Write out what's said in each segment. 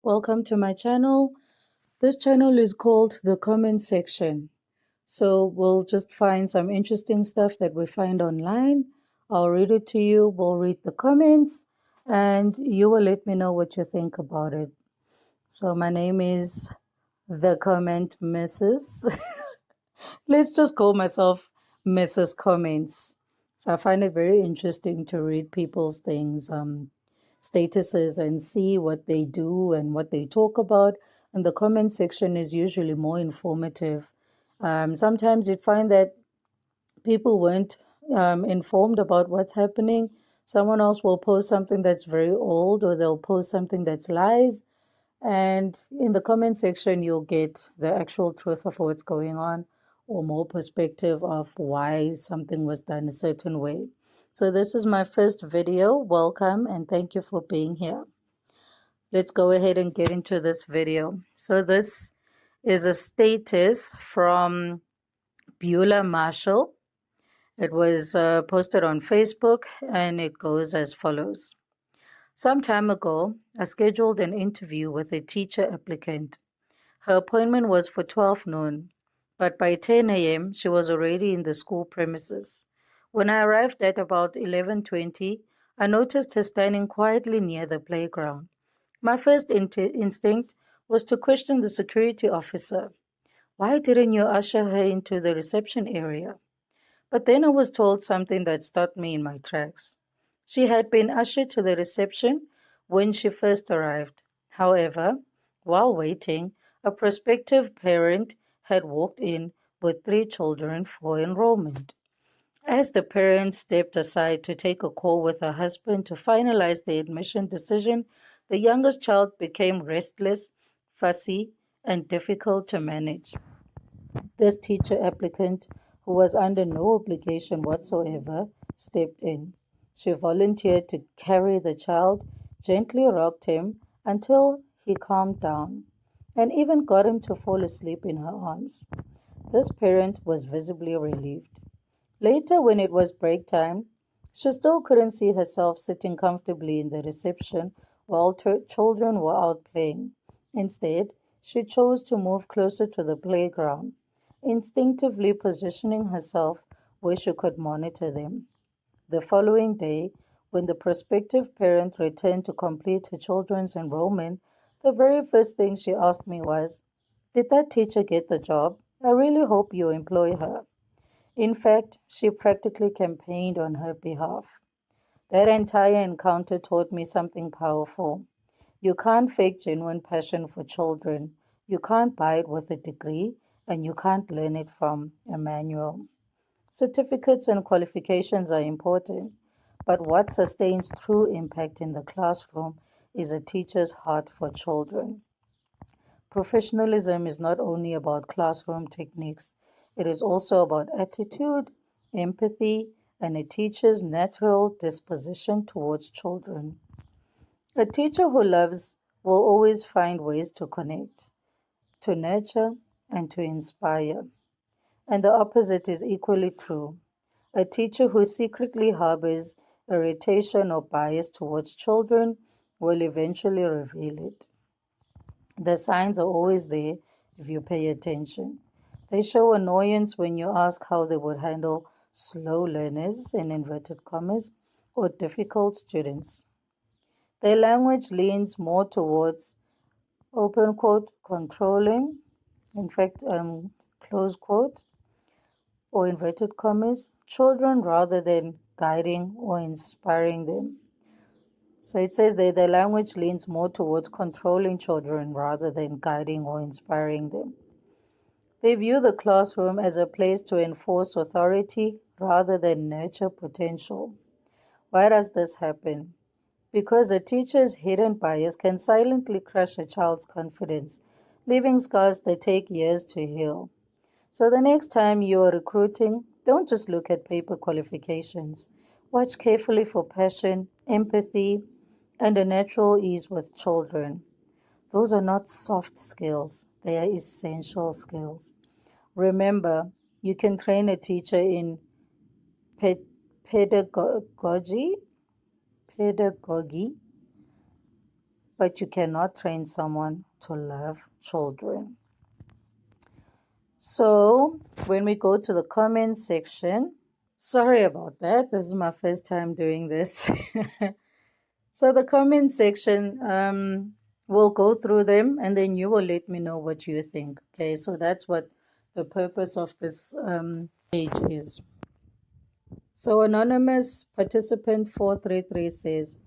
Welcome to my channel. This channel is called the comment section. So we'll just find some interesting stuff that we find online. I'll read it to you. We'll read the comments and you will let me know what you think about it. So my name is the comment Mrs. Let's just call myself Mrs. Comments. So I find it very interesting to read people's things, statuses, and see what they do and what they talk about. And the comment section is usually more informative. Sometimes you'd find that people weren't informed about what's happening. Someone else will post something that's very old, or they'll post something that's lies. And in the comment section, you'll get the actual truth of what's going on, or more perspective of why something was done a certain way. So this is my first video. Welcome and thank you for being here. Let's go ahead and get into this video. So this is a status from Beulah Marshall. It was posted on Facebook and it goes as follows. Some time ago, I scheduled an interview with a teacher applicant. Her appointment was for 12 noon, but by 10 a.m. she was already in the school premises. When I arrived at about 11:20, I noticed her standing quietly near the playground. My first instinct was to question the security officer. Why didn't you usher her into the reception area? But then I was told something that stopped me in my tracks. She had been ushered to the reception when she first arrived. However, while waiting, a prospective parent had walked in with 3 children for enrollment. As the parent stepped aside to take a call with her husband to finalize the admission decision, the youngest child became restless, fussy, and difficult to manage. This teacher applicant, who was under no obligation whatsoever, stepped in. She volunteered to carry the child, gently rocked him until he calmed down, and even got him to fall asleep in her arms. This parent was visibly relieved. Later, when it was break time, she still couldn't see herself sitting comfortably in the reception while children were out playing. Instead, she chose to move closer to the playground, instinctively positioning herself where she could monitor them. The following day, when the prospective parent returned to complete her children's enrollment, the very first thing she asked me was, "Did that teacher get the job? I really hope you employ her." In fact, she practically campaigned on her behalf. That entire encounter taught me something powerful. You can't fake genuine passion for children. You can't buy it with a degree, and you can't learn it from a manual. Certificates and qualifications are important, but what sustains true impact in the classroom is a teacher's heart for children. Professionalism is not only about classroom techniques, it is also about attitude, empathy, and a teacher's natural disposition towards children. A teacher who loves will always find ways to connect, to nurture, and to inspire. And the opposite is equally true. A teacher who secretly harbors irritation or bias towards children will eventually reveal it. The signs are always there if you pay attention. They show annoyance when you ask how they would handle slow learners, in inverted commas, or difficult students. Their language leans more towards, open quote, controlling, in fact, close quote, or inverted commas, children rather than guiding or inspiring them. So it says that their language leans more towards controlling children rather than guiding or inspiring them. They view the classroom as a place to enforce authority rather than nurture potential. Why does this happen? Because a teacher's hidden bias can silently crush a child's confidence, leaving scars that take years to heal. So the next time you are recruiting, don't just look at paper qualifications. Watch carefully for passion, empathy, and a natural ease with children. Those are not soft skills, they are essential skills. Remember, you can train a teacher in pedagogy, but you cannot train someone to love children. So when we go to the comment section, sorry about that. This is my first time doing this. So the comment section, we'll go through them and then you will let me know what you think. Okay, so that's what the purpose of this page is. So anonymous participant 433 says,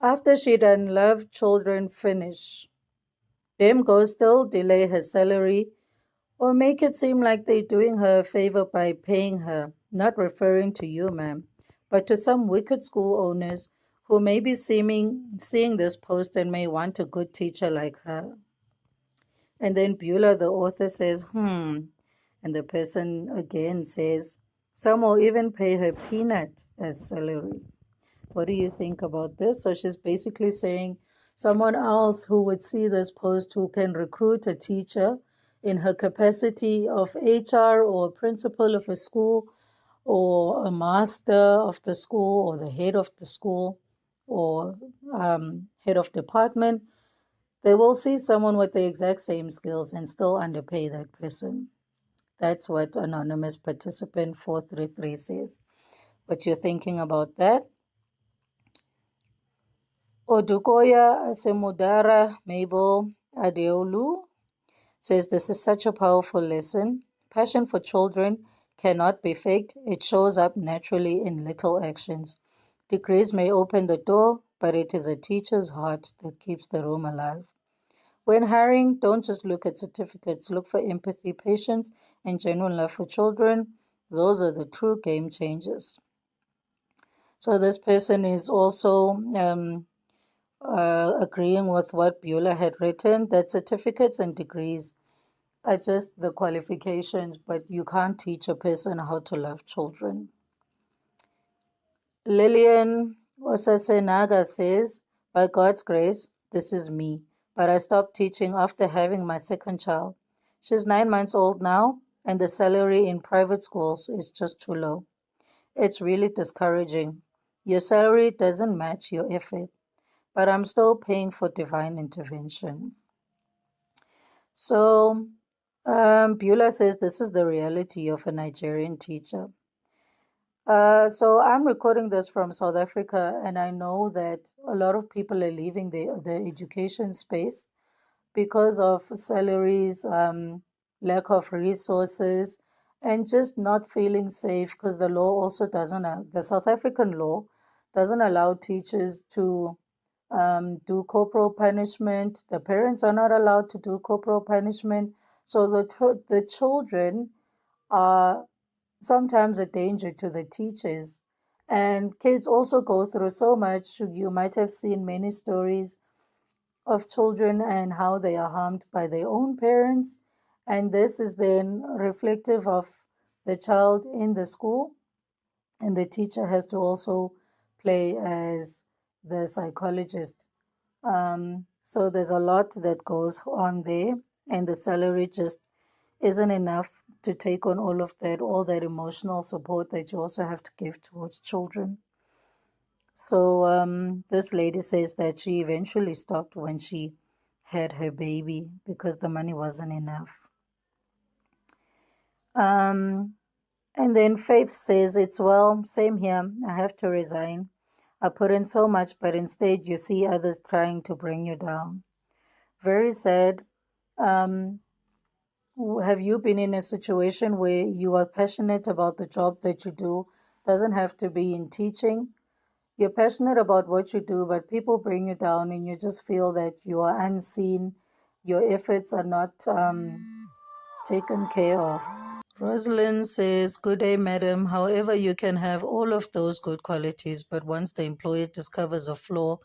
after she done love children finish, them go still delay her salary or make it seem like they're doing her a favor by paying her, not referring to you, ma'am, but to some wicked school owners who may be seeing this post and may want a good teacher like her. And then Beulah, the author, says, And the person again says, some will even pay her peanut as salary. What do you think about this? So she's basically saying someone else who would see this post who can recruit a teacher in her capacity of HR or principal of a school or a master of the school or the head of the school or head of department, they will see someone with the exact same skills and still underpay that person. That's what anonymous participant 433 says. What you're thinking about that? Odukoya Asemudara Mabel Adeolu says this is such a powerful lesson. Passion for children cannot be faked. It shows up naturally in little actions. Degrees may open the door, but it is a teacher's heart that keeps the room alive. When hiring, don't just look at certificates. Look for empathy, patience, and genuine love for children. Those are the true game changers. So this person is also agreeing with what Beulah had written, that certificates and degrees are just the qualifications, but you can't teach a person how to love children. Lillian Osasenaga says, by God's grace, this is me, but I stopped teaching after having my second child. She's 9 months old now, and the salary in private schools is just too low. It's really discouraging. Your salary doesn't match your effort, but I'm still paying for divine intervention. So Beulah says this is the reality of a Nigerian teacher. So I'm recording this from South Africa, and I know that a lot of people are leaving the education space because of salaries, lack of resources, and just not feeling safe because the law also doesn't, the South African law doesn't allow teachers to do corporal punishment. The parents are not allowed to do corporal punishment. So the children are sometimes a danger to the teachers. And kids also go through so much. You might have seen many stories of children and how they are harmed by their own parents. And this is then reflective of the child in the school. And the teacher has to also play as the psychologist. So there's a lot that goes on there, and the salary just isn't enough to take on all that emotional support that you also have to give towards children. So this lady says that she eventually stopped when she had her baby because the money wasn't enough. And then Faith says, it's well, same here. I have to resign. I put in so much, but instead you see others trying to bring you down. Very sad. Have you been in a situation where you are passionate about the job that you do? Doesn't have to be in teaching. You're passionate about what you do, but people bring you down and you just feel that you are unseen. Your efforts are not taken care of. Rosalind says, good day, madam. However, you can have all of those good qualities, but once the employer discovers a flaw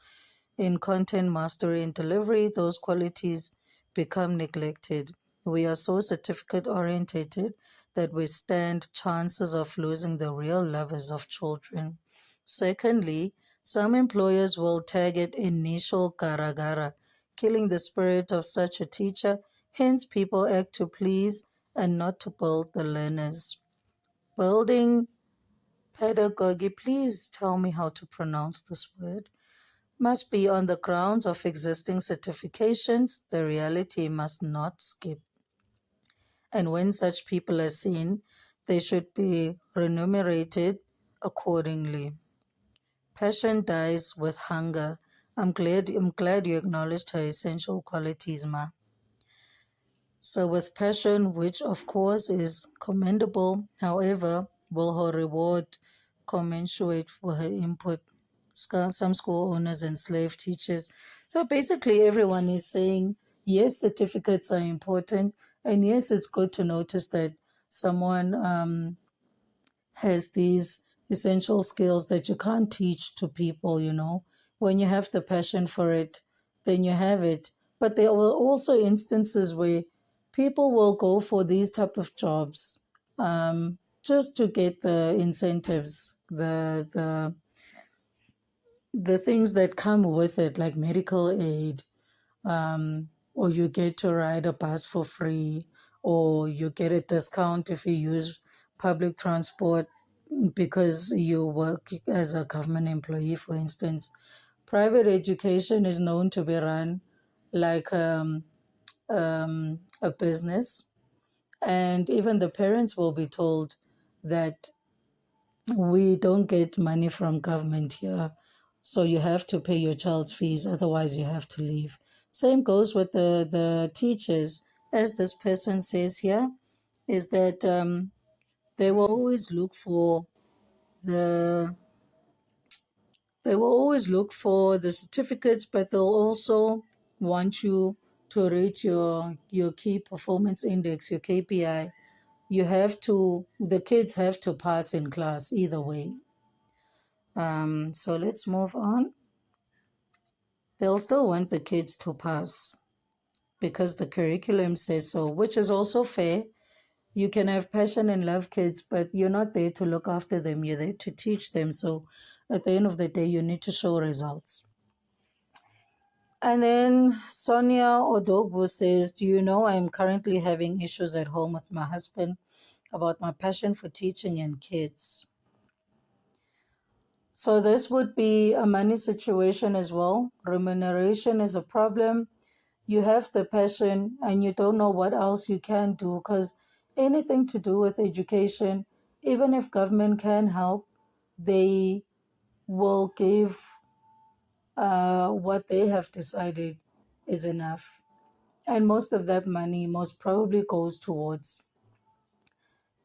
in content mastery and delivery, those qualities become neglected. We are so certificate orientated that we stand chances of losing the real lovers of children. Secondly, some employers will tag it initial garagara, killing the spirit of such a teacher. Hence, people act to please and not to build the learners. Building pedagogy, please tell me how to pronounce this word. must be on the grounds of existing certifications. The reality must not skip. And when such people are seen, they should be remunerated accordingly. Passion dies with hunger. I'm glad you acknowledged her essential qualities, Ma. So with passion, which of course is commendable, however, will her reward commensurate with her input? Some school owners and slave teachers. So basically everyone is saying, yes, certificates are important. And yes, it's good to notice that someone has these essential skills that you can't teach to people, you know. When you have the passion for it, then you have it. But there were also instances where people will go for these type of jobs just to get the incentives, the things that come with it, like medical aid, or you get to ride a bus for free, or you get a discount if you use public transport because you work as a government employee, for instance. Private education is known to be run like a business, and even the parents will be told that we don't get money from government here, so you have to pay your child's fees, otherwise you have to leave. Same goes with the teachers. As this person says here, is that they will always look for the they will always look for the certificates, but they'll also want you to rate your key performance index, your KPI. The kids have to pass in class either way. So let's move on. They'll still want the kids to pass because the curriculum says so, which is also fair. You can have passion and love kids, but you're not there to look after them. You're there to teach them. So at the end of the day, you need to show results. And then Sonia Odogwu says, do you know I'm currently having issues at home with my husband about my passion for teaching and kids? So this would be a money situation as well. Remuneration is a problem. You have the passion and you don't know what else you can do, because anything to do with education, even if government can help, they will give what they have decided is enough. And most of that money most probably goes towards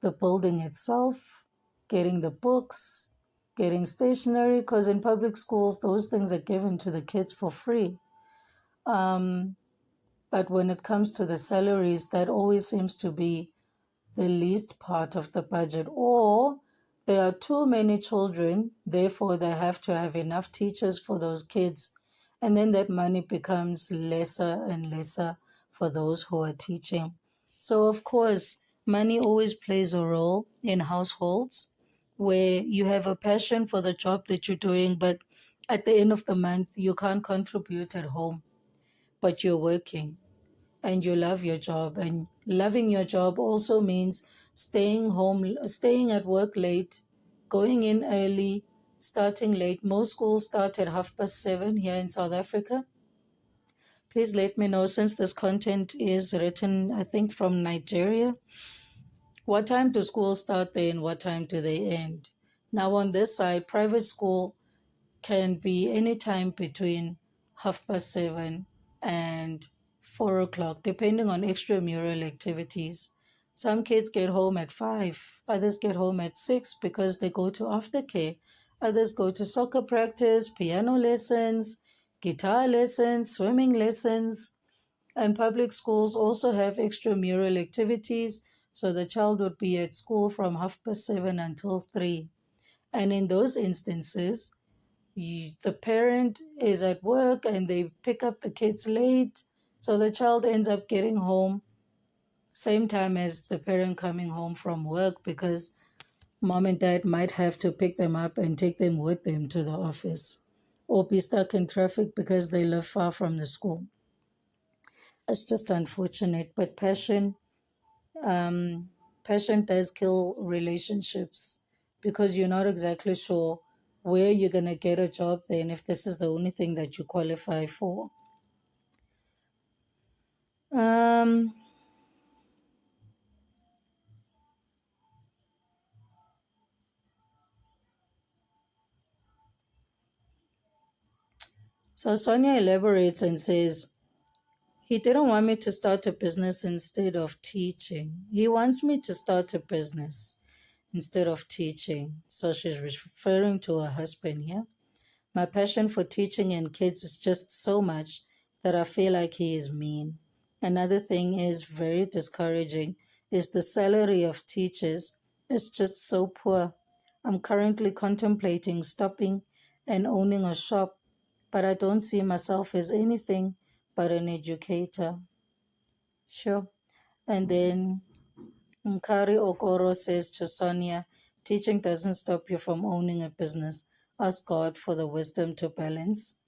the building itself, getting the books, getting stationery, because in public schools, those things are given to the kids for free. But when it comes to the salaries, that always seems to be the least part of the budget. Or there are too many children, therefore they have to have enough teachers for those kids. And then that money becomes lesser and lesser for those who are teaching. So, of course, money always plays a role in households where you have a passion for the job that you're doing, but at the end of the month, you can't contribute at home, but you're working and you love your job. And loving your job also means staying home, staying at work late, going in early, starting late. Most schools start at 7:30 here in South Africa. Please let me know, since this content is written, I think, from Nigeria. What time do schools start there and what time do they end? Now, on this side, private school can be any time between 7:30 and 4 o'clock, depending on extramural activities. Some kids get home at 5, others get home at 6 because they go to aftercare. Others go to soccer practice, piano lessons, guitar lessons, swimming lessons. And public schools also have extramural activities, so the child would be at school from 7:30 until 3. And in those instances, the parent is at work and they pick up the kids late, so the child ends up getting home same time as the parent coming home from work, because mom and dad might have to pick them up and take them with them to the office, or be stuck in traffic because they live far from the school. It's just unfortunate, but passion does kill relationships, because you're not exactly sure where you're going to get a job then if this is the only thing that you qualify for. Um, so Sonia elaborates and says, he didn't want me to start a business instead of teaching. He wants me to start a business instead of teaching. So she's referring to her husband here. My passion for teaching and kids is just so much that I feel like he is mean. Another thing is very discouraging is the salary of teachers is just so poor. I'm currently contemplating stopping and owning a shop, but I don't see myself as anything but an educator. Sure. And then Mkari Okoro says to Sonia, teaching doesn't stop you from owning a business. Ask God for the wisdom to balance.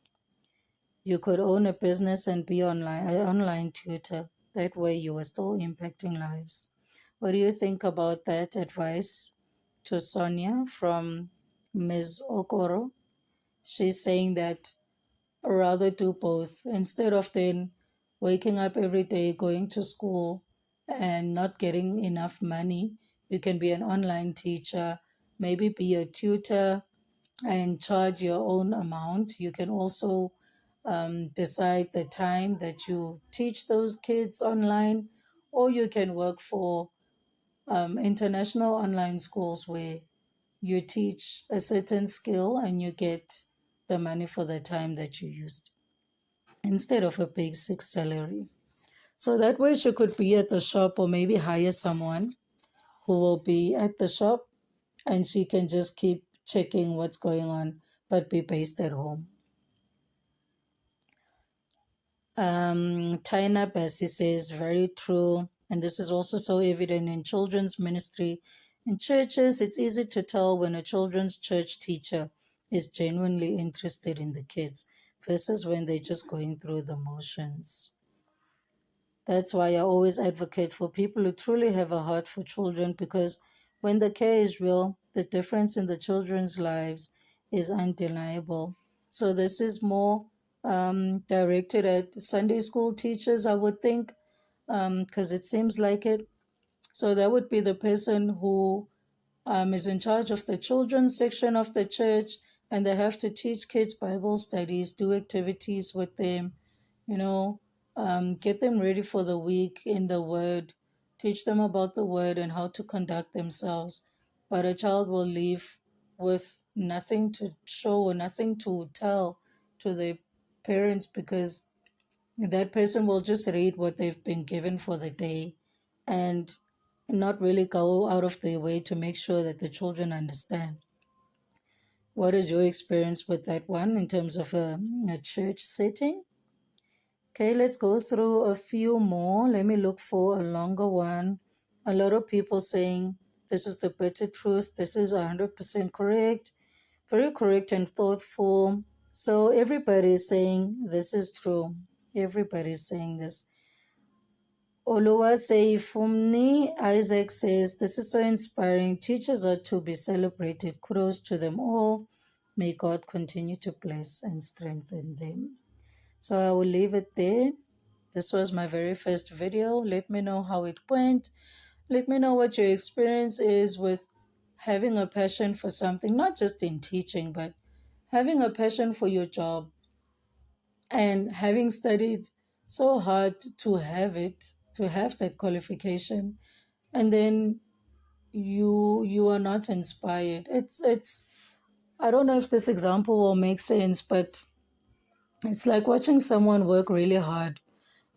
You could own a business and be an online tutor. That way you are still impacting lives. What do you think about that advice to Sonia from Ms. Okoro? She's saying that rather do both instead of then waking up every day, going to school and not getting enough money. You can be an online teacher, maybe be a tutor and charge your own amount. You can also decide the time that you teach those kids online, or you can work for international online schools where you teach a certain skill and you get the money for the time that you used instead of a basic salary. So that way she could be at the shop or maybe hire someone who will be at the shop and she can just keep checking what's going on but be based at home. Taina Bessie says, very true. And this is also so evident in children's ministry. In churches, it's easy to tell when a children's church teacher is genuinely interested in the kids versus when they're just going through the motions. That's why I always advocate for people who truly have a heart for children because when the care is real, the difference in the children's lives is undeniable. So this is more directed at Sunday school teachers, I would think, because it seems like it. So that would be the person who is in charge of the children's section of the church, and they have to teach kids Bible studies, do activities with them, you know, get them ready for the week in the Word, teach them about the Word and how to conduct themselves. But a child will leave with nothing to show or nothing to tell to their parents because that person will just read what they've been given for the day and not really go out of their way to make sure that the children understand. What is your experience with that one in terms of a church setting? Okay, let's go through a few more. Let me look for a longer one. A lot of people saying this is the bitter truth. This is 100% correct. Very correct and thoughtful. So everybody is saying this is true. Everybody is saying this. Oluwasei Isaac says, this is so inspiring. Teachers are to be celebrated. Kudos to them all. May God continue to bless and strengthen them. So I will leave it there. This was my very first video. Let me know how it went. Let me know what your experience is with having a passion for something, not just in teaching, but having a passion for your job and having studied so hard to have it, to have that qualification, and then you are not inspired. It's I don't know if this example will make sense, but it's like watching someone work really hard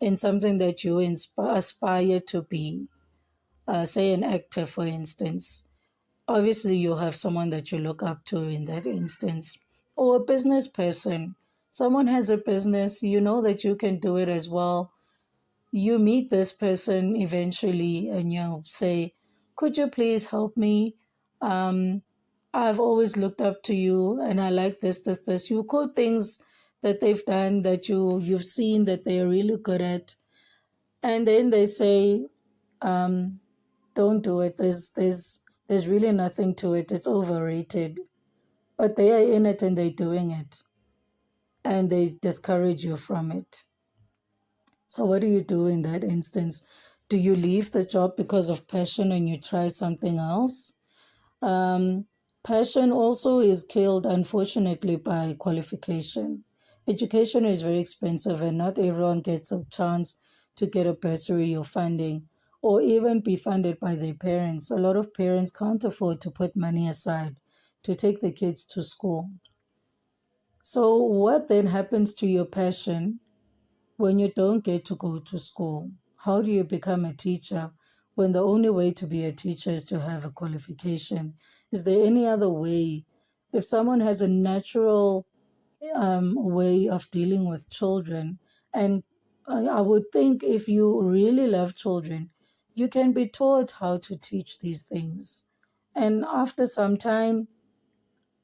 in something that you aspire to be. Say an actor, for instance. Obviously, you have someone that you look up to in that instance, or a business person. Someone has a business, you know that you can do it as well. You meet this person eventually and you say, could you please help me? Um, I've always looked up to you and I like this. You quote things that they've done that you've seen that they're really good at. And then they say, um, don't do it. There's really nothing to it. It's overrated. but they are in it and they're doing it, and they discourage you from it. So, what do you do in that instance? Do you leave the job because of passion and you try something else? Um, Passion also is killed, unfortunately, by qualification. Education is very expensive, and not everyone gets a chance to get a bursary or funding or even be funded by their parents. A lot of parents can't afford to put money aside to take the kids to school. So, what then happens to your passion when you don't get to go to school? How do you become a teacher when the only way to be a teacher is to have a qualification? Is there any other way? If someone has a natural way of dealing with children, and I would think if you really love children, you can be taught how to teach these things. And after some time,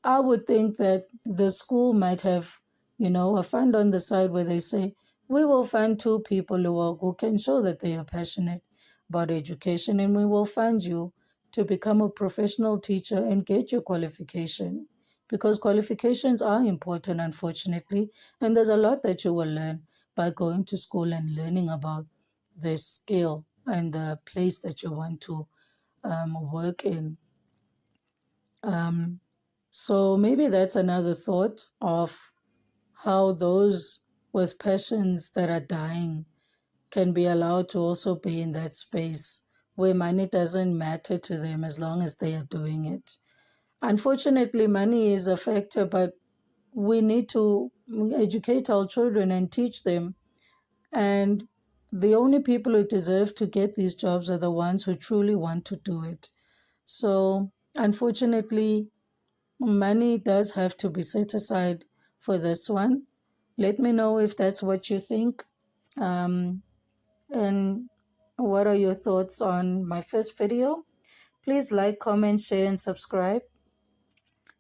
I would think that the school might have, a fund on the side where they say, we will fund two people who can show that they are passionate about education, and we will fund you to become a professional teacher and get your qualification. Because qualifications are important, unfortunately, and there's a lot that you will learn by going to school and learning about the skill and the place that you want to work in. Um, so maybe that's another thought of how those with passions that are dying can be allowed to also be in that space where money doesn't matter to them as long as they are doing it. Unfortunately, money is a factor, but we need to educate our children and teach them. And the only people who deserve to get these jobs are the ones who truly want to do it. So, unfortunately, money does have to be set aside for this one. Let me know if that's what you think. Um, and what are your thoughts on my first video? Please like, comment, share, and subscribe.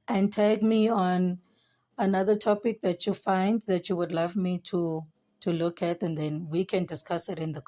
And tag me on another topic that you find that you would love me to look at, and then we can discuss it in the